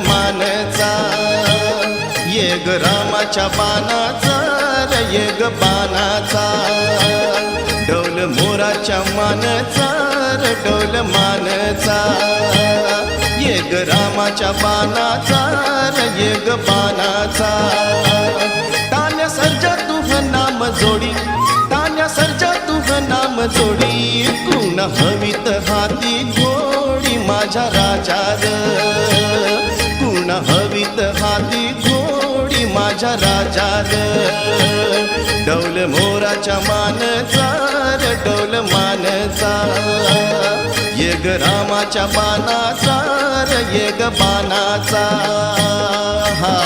मानचा, ये ग रामाच्या बाणाचा र ये ग बाणाचा, डौल मोराच्या मानचा र डौल मानचा, ये ग रामाच्या बाणाचा र ये ग बाणाचा, तान्या सर्जा तुझ नाम जोडी, तान्या सर्जा तुझ नाम जोडी, कुण हवीत हाती घोडी माझ्या राजा र, कुण हवीत हाती घोडी माझ्या राजा र, डौल मोराच्या मानचा र डौल मानचा, ये ग रामाच्या बाणाचा र ये ग बाणाचा, हा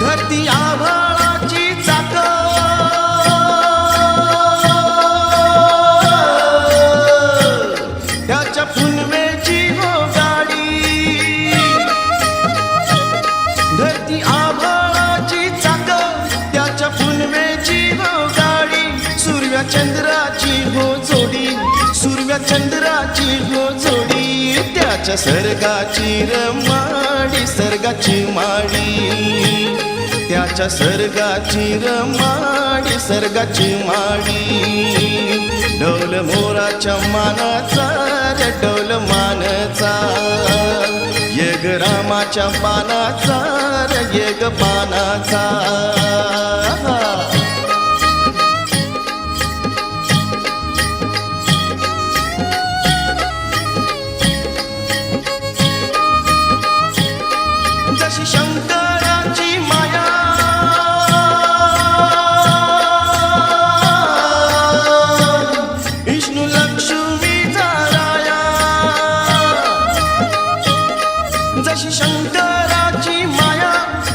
धरती आभाळाची चाक, त्याच्या फुलवेची हो गाडी, धरती आभाळाची चाक, त्याच्या फुलवेची हो गाडी, सूर्या चंद्राची हो जोडी, सूर्या चंद्राची हो जोडी, त्याच्या सर्गाची रमाडी सर्गाची माडी, त्याच्या सर्गाची रमाडी सर्गाची माडी, डौल मोराच्या मानाचा रे डौल मानचा, ये ग रामाच्या बाणाचा रे ये ग बाणाचा, जशी शंकराची माया, विष्णू लक्ष्मीचा राया, जशी शंकराची माया,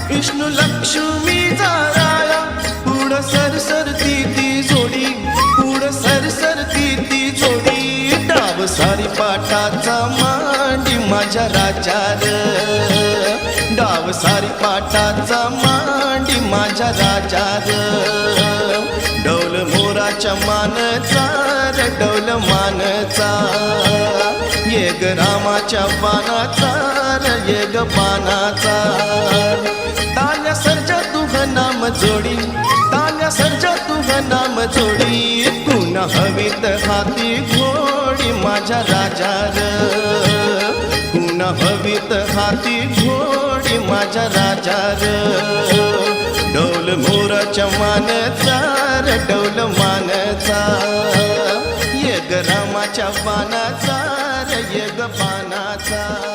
विष्णू लक्ष्मीचा राया, पुढं सरसरती ती जोडी, पुढं सरसरती ती जोडी, डाव सारी पाटाचा मांडी माझ्या राजा र, डाव सारी पाटाचा मांडी माझ्या राजा र, डौल मोराच्या मानचा र डौल मानचा, ये ग रामाच्या बाणाचा र ये ग बाणाचा, तान्या सर्जा तुझ नाम जोडी, तान्या सर्जा तुझ नाम जोडी, कुण हवीत हाती घोडी माझ्या राजा र, कुण हवीत हाती घोडी माझ्या राजा र, डौल मोराच्या मानचा र डौल मानचा, ये ग रामाच्या बाणाचा र ये ग बाणाचा.